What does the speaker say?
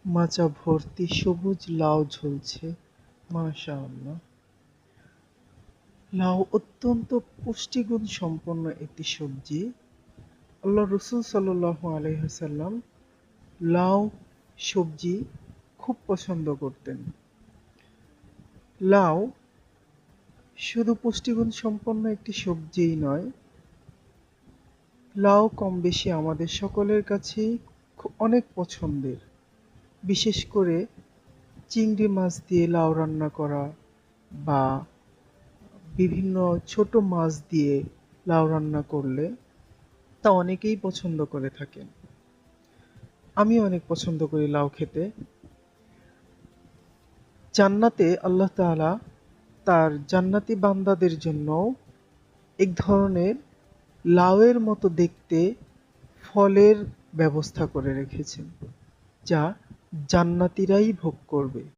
মাচা ভর্তি সবুজ লাউ ঝুলছে। মাশাআল্লাহ। লাউ অত্যন্ত পুষ্টিগুণ সম্পন্ন একটি সবজি। আল্লাহ রসুল সাল্লাল্লাহু আলাইহি ওয়াসাল্লাম লাউ সবজি খুব পছন্দ করতেন। লাউ শুধু পুষ্টিগুণ সম্পন্ন একটি সবজিই নয়, লাউ কম বেশি আমাদের সকলের কাছেই অনেক পছন্দের। বিশেষ করে চিংড়ি মাছ দিয়ে লাউ রান্না করা বা বিভিন্ন ছোট মাছ দিয়ে লাউ রান্না করলে তা অনেকেই পছন্দ করে থাকেন। আমি অনেক পছন্দ করি লাউ খেতে। জান্নাতে আল্লাহ তাআলা তার জান্নাতি বান্দাদের জন্য এক ধরনের লাউয়ের মতো দেখতে ফলের ব্যবস্থা করে রেখেছেন, যা জান্নাতীরাই ভোগ করবে।